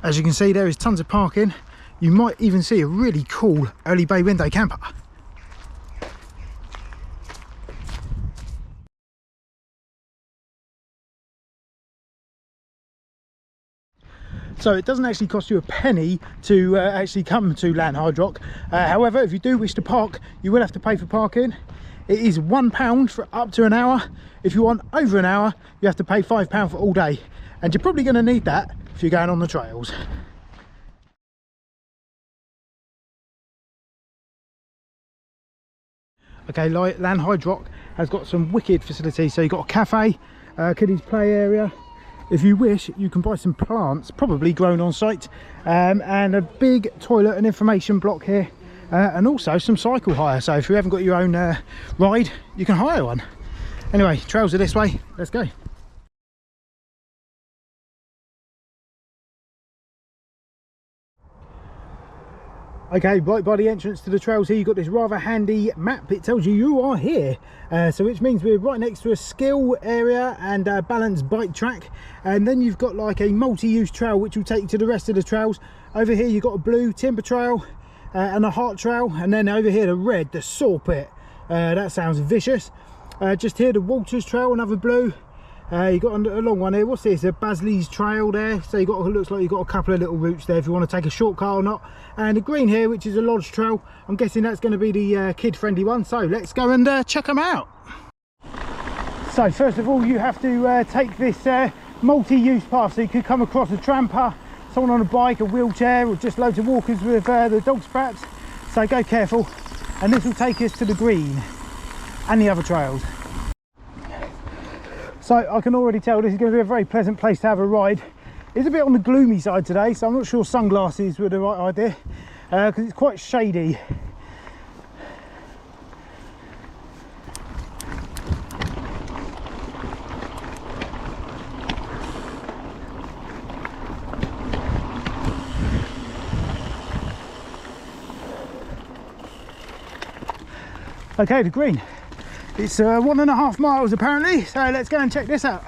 As you can see, there is tons of parking. You might even see a really cool early bay window camper. So it doesn't actually cost you a penny to actually come to Lanhydrock. However, if you do wish to park, you will have to pay for parking. It is £1 for up to an hour. If you want over an hour, you have to pay £5 for all day. And you're probably going to need that if you're going on the trails. Okay, Lanhydrock has got some wicked facilities. So you've got a cafe, kiddies play area. If you wish, you can buy some plants, probably grown on site, and a big toilet and information block here, and also some cycle hire. So if you haven't got your own ride, you can hire one. Anyway, trails are this way, let's go. Okay, right by the entrance to the trails here, you've got this rather handy map. It tells you you are here, so which means we're right next to a skill area and a balanced bike track. And then you've got like a multi-use trail which will take you to the rest of the trails. Over here you've got a blue timber trail and a heart trail, and then over here the red, the saw pit. That sounds vicious. Just here the Walters trail, another blue. You've got a long one here. What's this? A Badley's trail there. So you've got, looks like you've got a couple of little routes there if you want to take a shortcut or not. And a green here, which is a lodge trail. I'm guessing that's going to be the kid-friendly one. So let's go and check them out. So first of all, you have to take this multi-use path. So you could come across a tramper, someone on a bike, a wheelchair, or just loads of walkers with the dogs perhaps. So go careful. And this will take us to the green and the other trails. So I can already tell this is going to be a very pleasant place to have a ride. It's a bit on the gloomy side today, so I'm not sure sunglasses were the right idea, because it's quite shady. Okay, the green. It's 1.5 miles apparently, so let's go and check this out.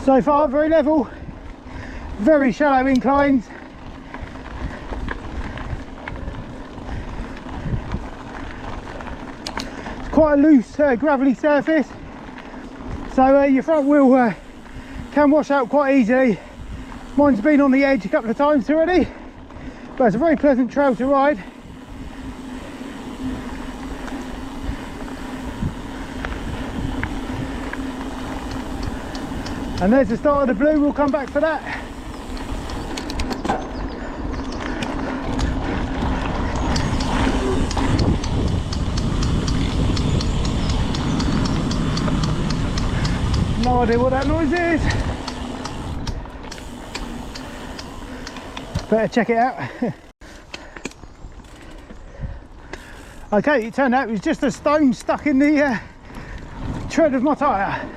So far very level, very shallow inclines. It's quite a loose gravelly surface, so your front wheel can wash out quite easily. Mine's been on the edge a couple of times already, but it's a very pleasant trail to ride. And there's the start of the blue, we'll come back for that. No idea what that noise is. Better check it out. Okay, it turned out it was just a stone stuck in the tread of my tyre.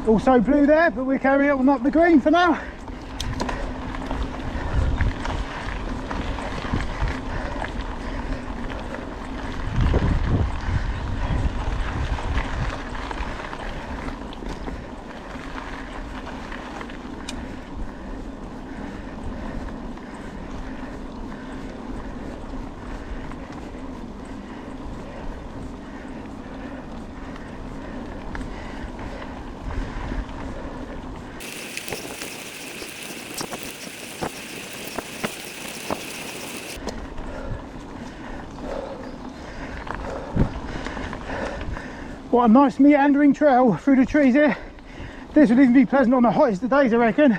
Also blue there, but we're carrying on up the green for now. What a nice meandering trail through the trees here. This would even be pleasant on the hottest of days, I reckon.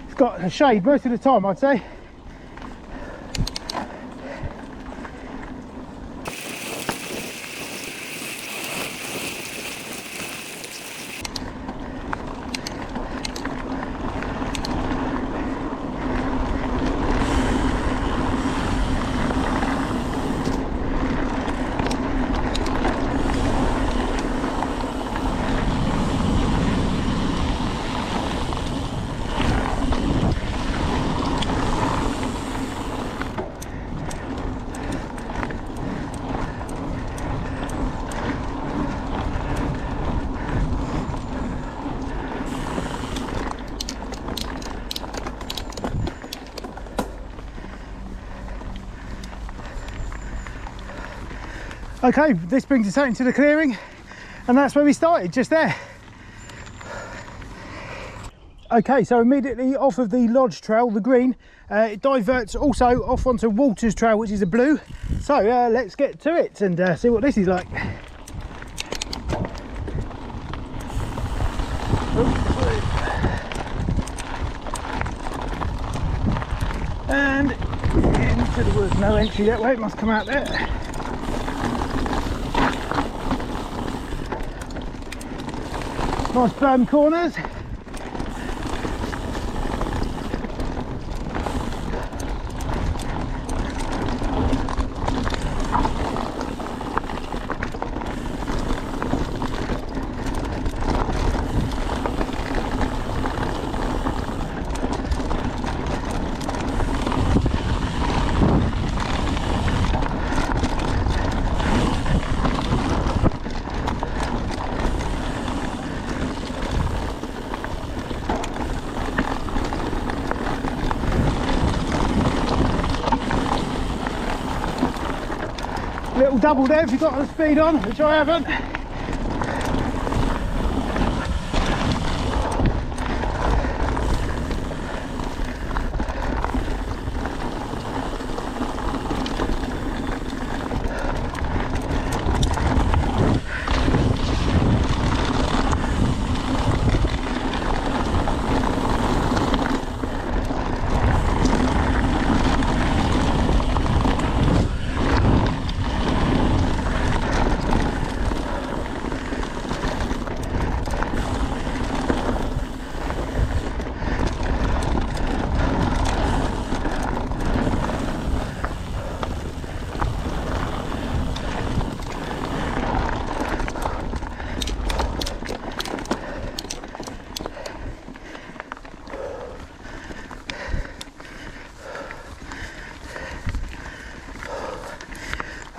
It's got a shade most of the time, I'd say. Okay, this brings us out into the clearing, and that's where we started, just there. Okay, so immediately off of the Lodge Trail, the green, it diverts also off onto Walters Trail, which is a blue. So let's get to it and see what this is like. And into the woods, no entry that way, it must come out there. Nice berm corners. Little double there if you've got the speed on, which I haven't.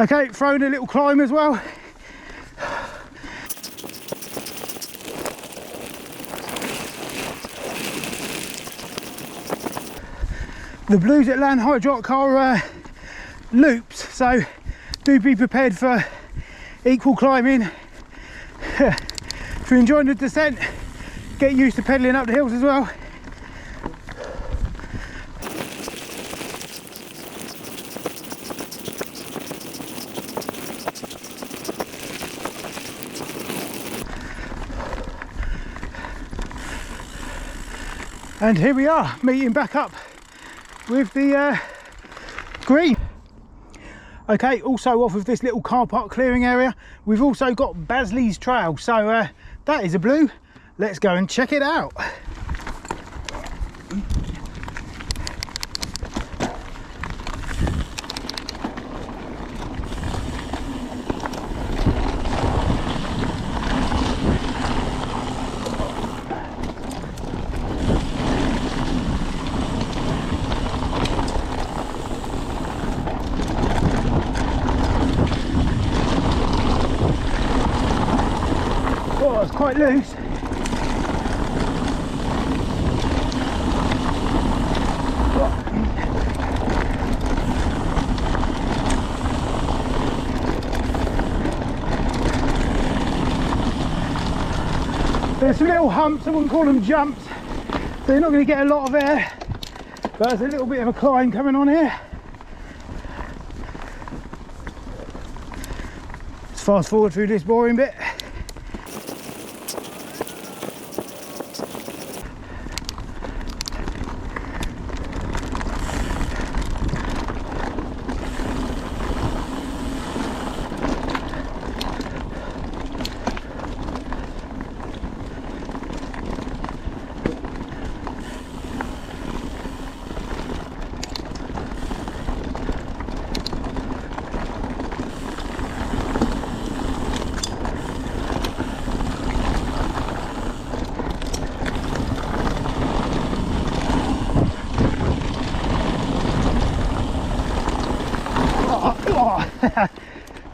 Okay, throwing a little climb as well. The blues at Lanhydrock are loops, so do be prepared for equal climbing. If you're enjoying the descent, get used to pedalling up the hills as well. And here we are, meeting back up with the green. Okay, also off of this little car park clearing area, we've also got Badley's Trail. So that is a blue. Let's go and check it out. quite loose. There's some little humps, I wouldn't call them jumps, so you're not going to get a lot of air, but there's a little bit of a climb coming on here. Let's fast forward through this boring bit.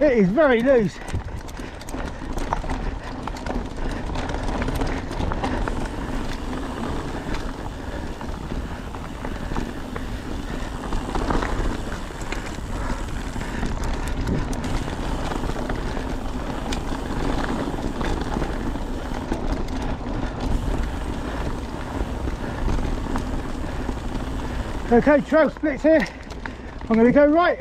It is very loose. Okay, trail splits here. I'm going to go right.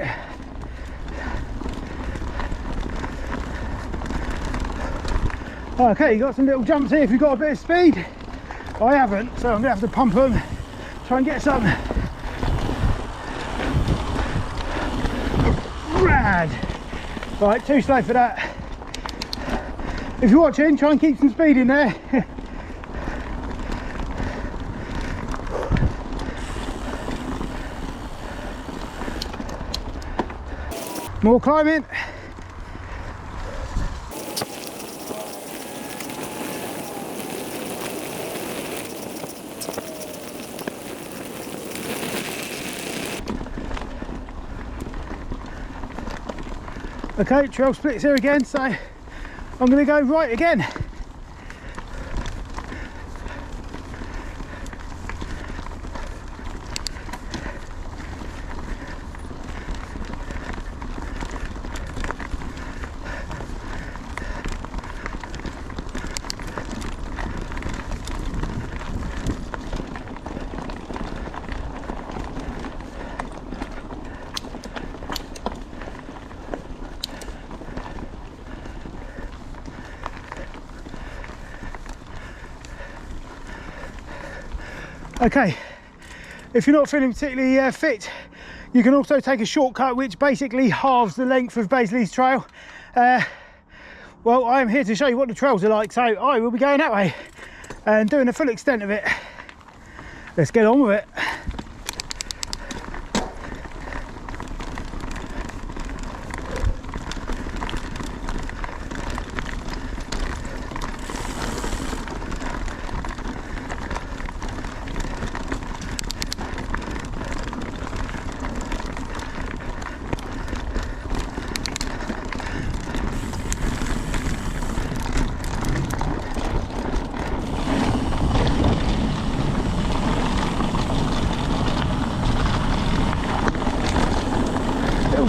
Okay, you got some little jumps here if you've got a bit of speed. I haven't, so I'm going to have to pump them, try and get some. Rad! Right, too slow for that. If you're watching, try and keep some speed in there. More climbing. Okay, trail splits here again, so I'm going to go right again. Okay, if you're not feeling particularly fit, you can also take a shortcut which basically halves the length of Badley's trail. Well, I am here to show you what the trails are like, so I will be going that way and doing the full extent of it. Let's get on with it.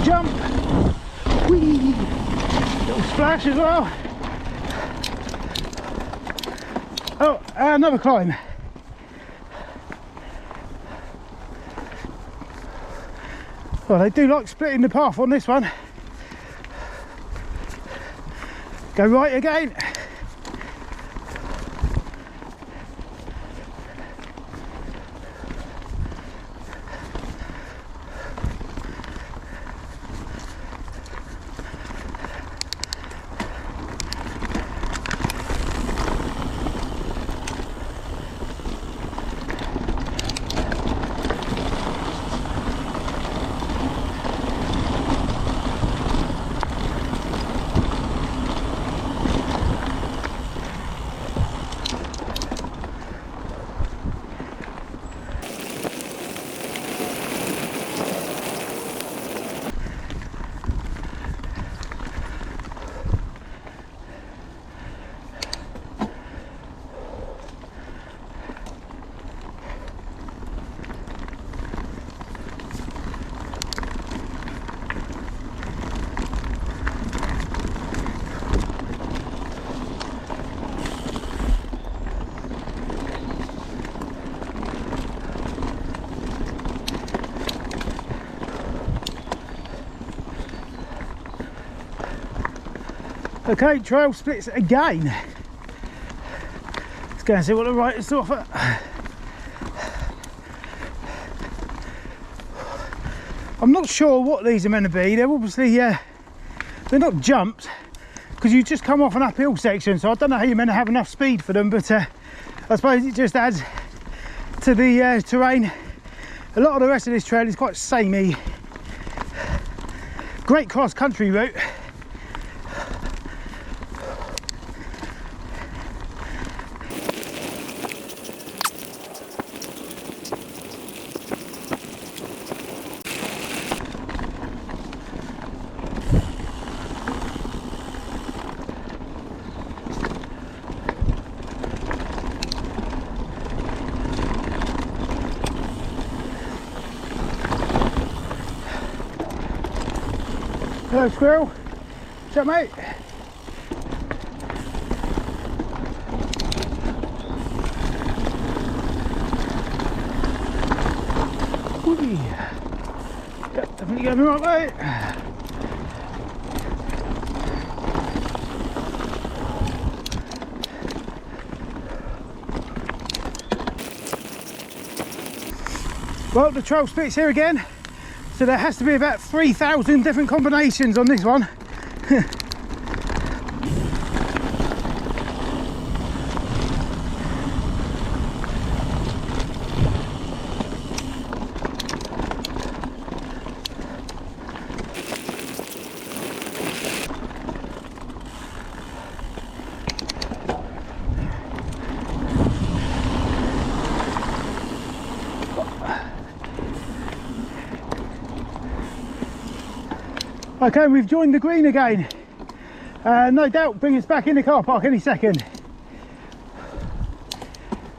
Jump, whee, little splash as well. Oh, another climb. Well, they do like splitting the path on this one. Go right again. Okay, trail splits again. Let's go and see what the right is to offer. I'm not sure what these are meant to be. They're obviously, they're not jumps, because you just come off an uphill section, so I don't know how you're meant to have enough speed for them, but I suppose it just adds to the terrain. A lot of the rest of this trail is quite samey. Great cross-country route. Hello squirrel, what's up mate? Whee. Yep, definitely going the right way. Well, the trail splits here again. So there has to be about 3,000 different combinations on this one. Okay, we've joined the green again. No doubt bring us back in the car park any second.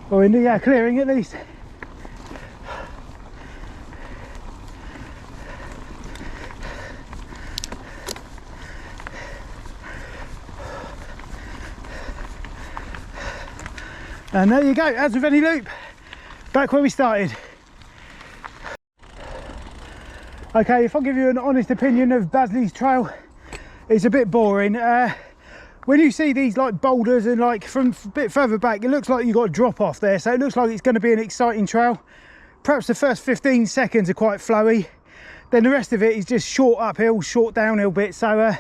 Or in the clearing at least. And there you go, as with any loop, back where we started. Okay, if I give you an honest opinion of Badley's trail, it's a bit boring. When you see these like boulders and like from a bit further back, it looks like you've got a drop off there, so it looks like it's going to be an exciting trail. Perhaps the first 15 seconds are quite flowy, then the rest of it is just short uphill, short downhill bit. So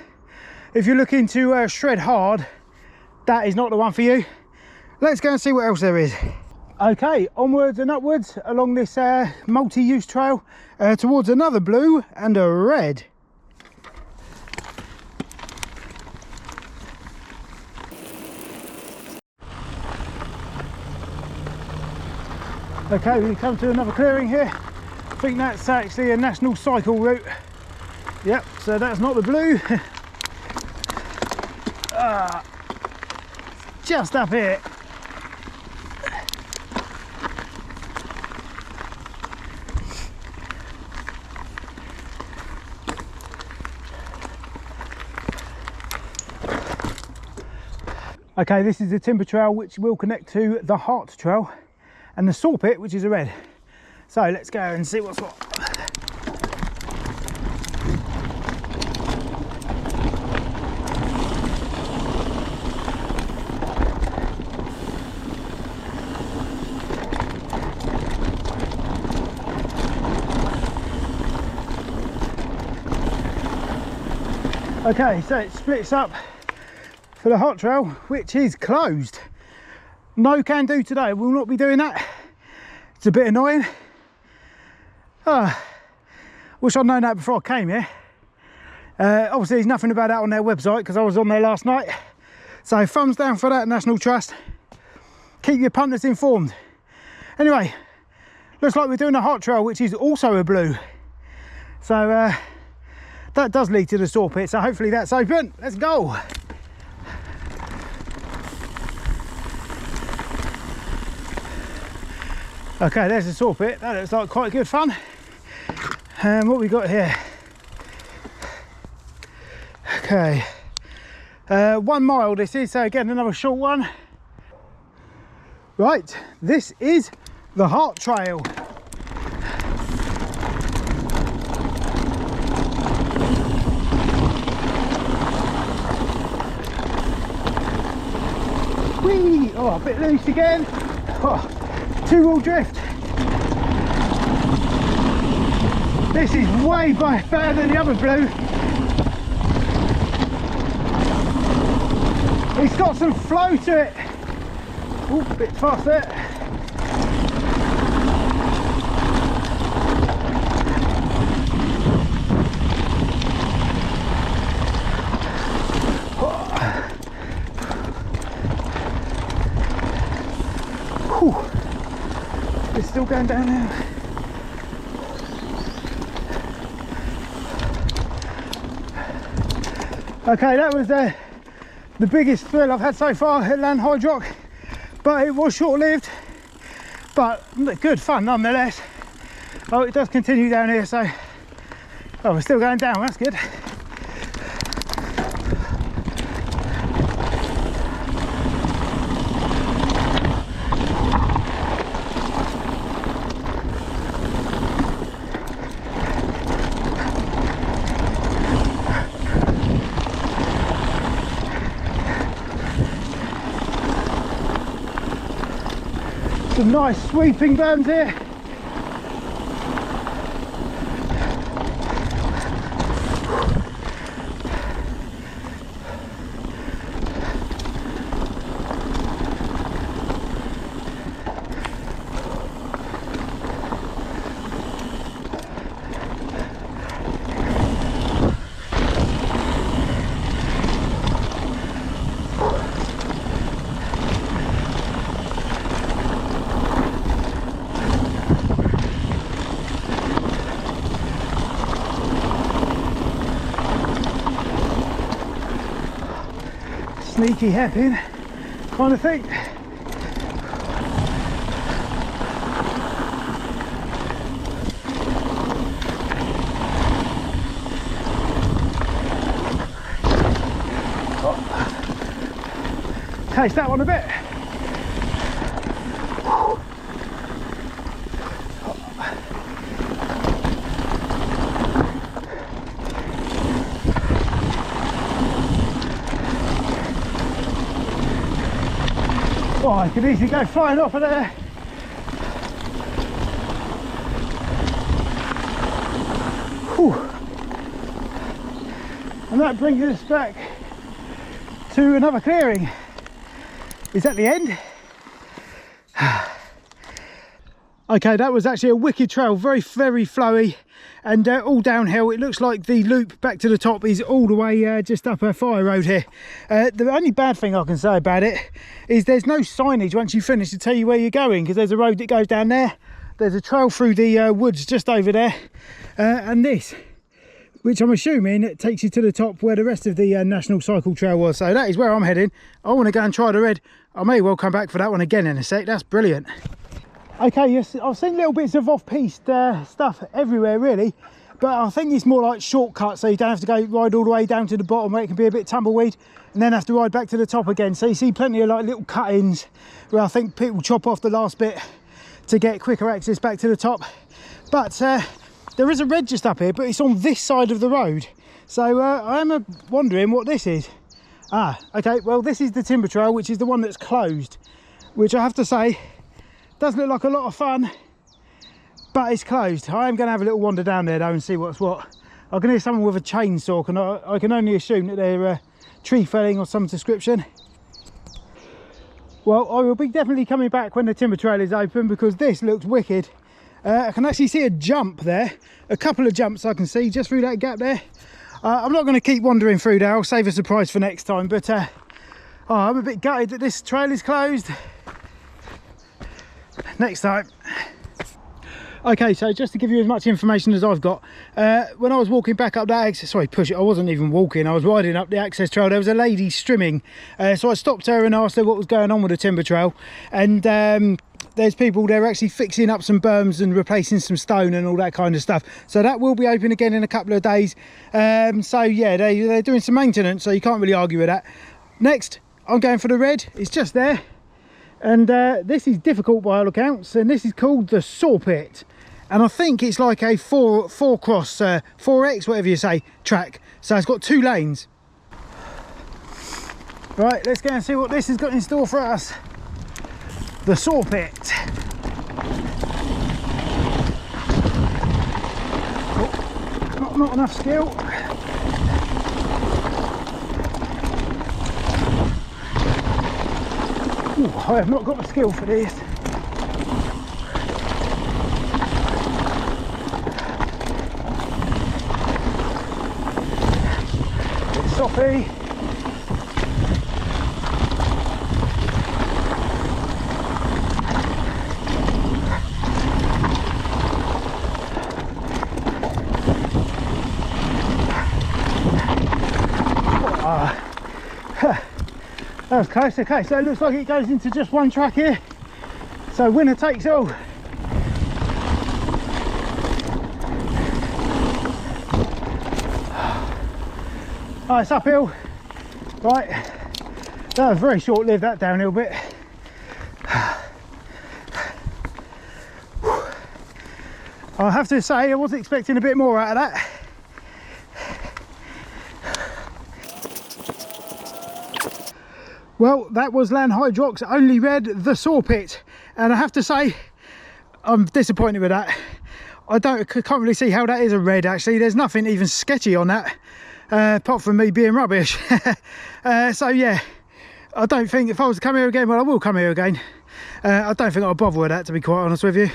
if you're looking to shred hard, that is not the one for you. Let's go and see what else there is. Okay, onwards and upwards along this multi-use trail towards another blue and a red. Okay, we come to another clearing here. I think that's actually a national cycle route. Yep, so that's not the blue. Just up here. Okay, this is the timber trail which will connect to the Heart Trail and the saw pit, which is a red. So let's go and see what's what. Okay, so it splits up for the Hot Trail, which is closed. No can do today, we'll not be doing that. It's a bit annoying. Wish I'd known that before I came here. Obviously there's nothing about that on their website because I was on there last night. So thumbs down for that, National Trust. Keep your punters informed. Anyway, looks like we're doing a Hot Trail, which is also a blue. So that does lead to the saw pit, so hopefully that's open. Let's go. Okay, there's the saw pit. That looks like quite good fun. And what we got here? Okay, 1 mile this is, so again another short one. Right, this is the Heart Trail. Oh, a bit loose again. Oh, two-wheel drift. This is way better than the other blue. It's got some flow to it. Oh, a bit fast there. It's still going down now. Okay, that was the biggest thrill I've had so far at Lanhydrock, but it was short-lived, but good fun nonetheless. Oh, it does continue down here, so oh, we're still going down, that's good. Some nice sweeping berms here. Sneaky hairpin kind of thing. Oh. Taste that one a bit. Oh, I could easily go flying off of there. Whew. And that brings us back to another clearing. Is that the end? Okay, that was actually a wicked trail, very flowy and all downhill. It looks like the loop back to the top is all the way just up a fire road here. The only bad thing I can say about it is there's no signage once you finish to tell you where you're going, because there's a road that goes down there, there's a trail through the woods just over there, and this, which I'm assuming it takes you to the top where the rest of the National Cycle Trail was. So that is where I'm heading. I want to go and try the red. I may well come back for that one again in a sec. That's brilliant. Okay, yes, I've seen little bits of off-piste stuff everywhere really, but I think it's more like shortcuts, so you don't have to go ride all the way down to the bottom where it can be a bit tumbleweed and then have to ride back to the top again. So you see plenty of like little cut-ins where I think people chop off the last bit to get quicker access back to the top. But there is a red just up here, but it's on this side of the road, so I am wondering what this is. Ah, okay, well this is the timber trail, which is the one that's closed, which I have to say does look like a lot of fun, but it's closed. I am going to have a little wander down there though and see what's what. I can hear someone with a chainsaw, and I can only assume that they're tree felling or some description. Well, I will be definitely coming back when the timber trail is open, because this looks wicked. I can actually see a jump there, a couple of jumps I can see just through that gap there. I'm not going to keep wandering through there, I'll save a surprise for next time, but oh, I'm a bit gutted that this trail is closed. Next time. Okay, so just to give you as much information as I've got, when I was walking back up that access, sorry, I wasn't even walking, I was riding up the access trail, there was a lady strimming, so I stopped her and asked her what was going on with the timber trail, and there's people there actually fixing up some berms and replacing some stone and all that kind of stuff, so that will be open again in a couple of days. So yeah, they're doing some maintenance, so you can't really argue with that. Next, I'm going for the red, it's just there. And this is difficult by all accounts, and this is called the Saw Pit, and I think it's like a 4x, whatever you say, track, so it's got 2 lanes. Right, let's go and see what this has got in store for us. the saw pit. Oh, not enough skill. Ooh, I have not got the skill for this. Bit soppy. That was close. Okay, so it looks like it goes into just one track here, so winner takes all. Oh, it's uphill. Right, that was very short-lived, that downhill bit. I have to say I was expecting a bit more out of that. Well, that was Lanhydrock's only red, the saw pit, and I have to say I'm disappointed with that. I can't really see how that is a red. Actually, there's nothing even sketchy on that, apart from me being rubbish. So yeah, I don't think if I was to come here again, well, I will come here again. I don't think I'll bother with that, to be quite honest with you.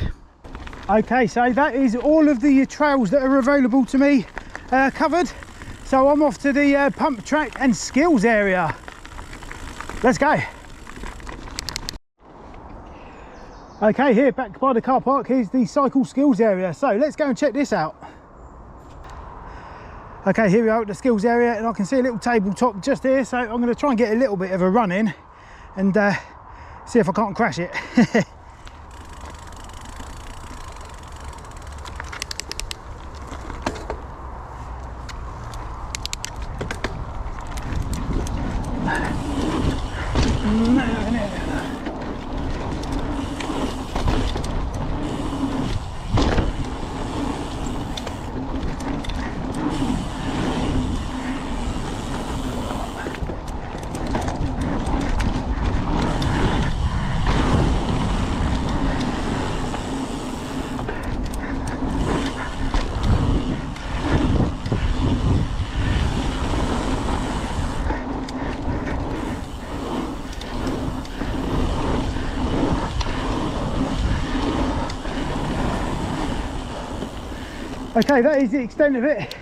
Okay, so that is all of the trails that are available to me covered. So I'm off to the pump track and skills area. Let's go. Okay, here back by the car park, here's the cycle skills area. So let's go and check this out. Okay, here we are at the skills area, and I can see a little tabletop just here. So I'm going to try and get a little bit of a run in and see if I can't crash it. Okay, that is the extent of it.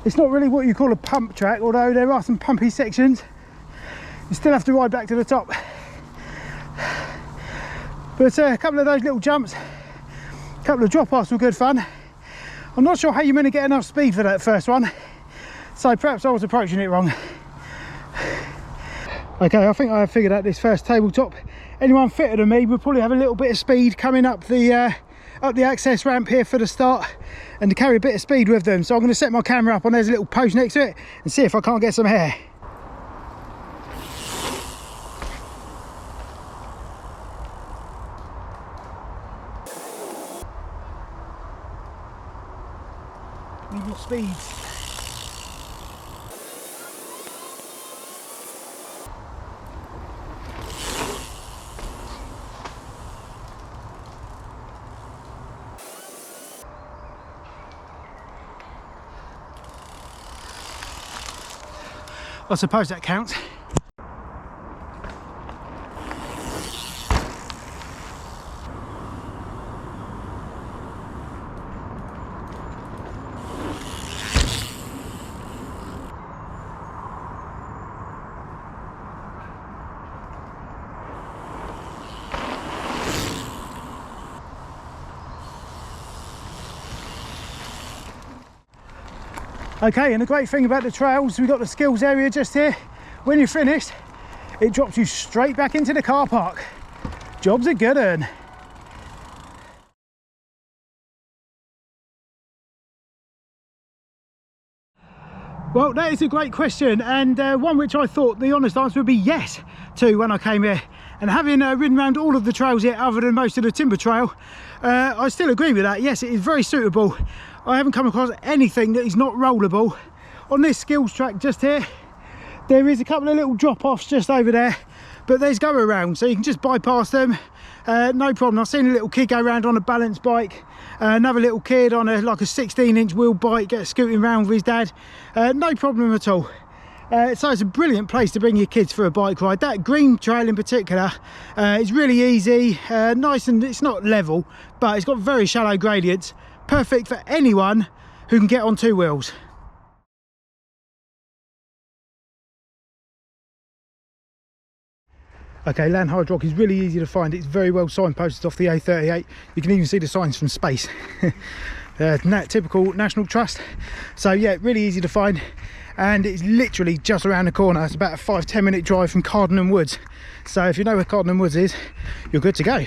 It's not really what you call a pump track, although there are some pumpy sections. You still have to ride back to the top. But a couple of those little jumps, a couple of drop-offs were good fun. I'm not sure how you're meant to get enough speed for that first one, so perhaps I was approaching it wrong. Okay, I think I have figured out this first tabletop. Anyone fitter than me would probably have a little bit of speed coming up the access ramp here for the start, and to carry a bit of speed with them. So I'm going to set my camera up on, there's a little post next to it, and see if I can't get some hair. Need more speed. I suppose that counts. Okay, and the great thing about the trails, we've got the skills area just here. When you're finished, it drops you straight back into the car park. Job's a good un. Well, that is a great question, and one which I thought the honest answer would be yes to when I came here. And having ridden around all of the trails here other than most of the timber trail, I still agree with that. Yes, it is very suitable. I haven't come across anything that is not rollable. On this skills track just here, there is a couple of little drop-offs just over there, but there's go around, so you can just bypass them, no problem. I've seen a little kid go around on a balance bike, another little kid on a like a 16-inch wheel bike get scooting around with his dad, no problem at all. So it's a brilliant place to bring your kids for a bike ride. That green trail in particular is really easy, nice, and it's not level, but it's got very shallow gradients, perfect for anyone who can get on two wheels. Okay, Lanhydrock is really easy to find. It's very well signposted off the A38. You can even see the signs from space. Typical National Trust. So yeah, really easy to find, and it's literally just around the corner. It's about a 5–10 minute drive from Cardinham Woods. So if you know where Cardinham Woods is, you're good to go.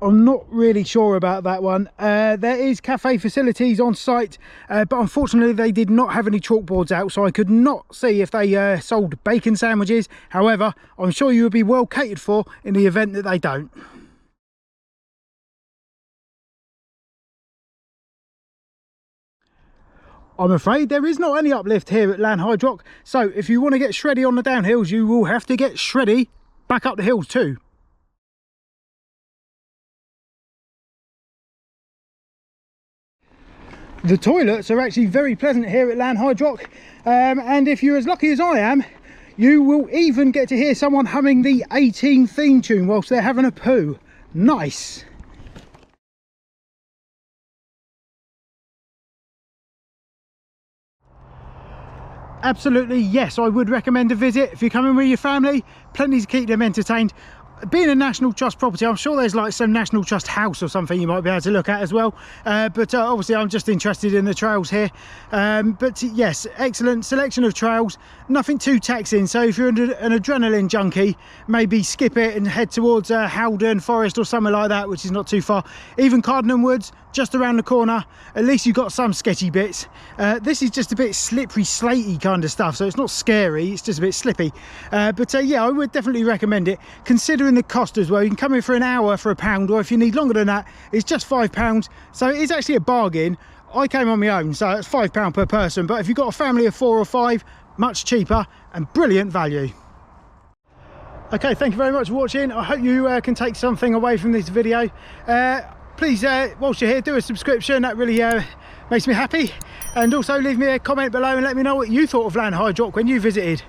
I'm not really sure about that one. There is cafe facilities on site, but unfortunately they did not have any chalkboards out, so I could not see if they sold bacon sandwiches. However, I'm sure you would be well catered for in the event that they don't. I'm afraid there is not any uplift here at Lanhydrock, so if you want to get shreddy on the downhills, you will have to get shreddy back up the hills too. The toilets are actually very pleasant here at Lanhydrock, and if you're as lucky as I am, you will even get to hear someone humming the 18 theme tune whilst they're having a poo. Nice! Absolutely, yes, I would recommend a visit. If you're coming with your family, plenty to keep them entertained. Being a National Trust property, I'm sure there's like some National Trust house or something you might be able to look at as well, but obviously I'm just interested in the trails here. But yes, excellent selection of trails, nothing too taxing, so if you're an adrenaline junkie, maybe skip it and head towards Howden Forest or somewhere like that, which is not too far. Even Cardinham Woods, just around the corner, at least you've got some sketchy bits. This is just a bit slippery, slatey kind of stuff, so it's not scary, it's just a bit slippy. But yeah, I would definitely recommend it, considering the cost as well. You can come in for an hour for £1, or if you need longer than that, it's just £5. So it is actually a bargain. I came on my own, so it's £5 per person, but if you've got a family of 4 or 5, much cheaper and brilliant value. Okay, thank you very much for watching. I hope you can take something away from this video. Please, whilst you're here, do a subscription. That really makes me happy. And also leave me a comment below and let me know what you thought of Lanhydrock when you visited.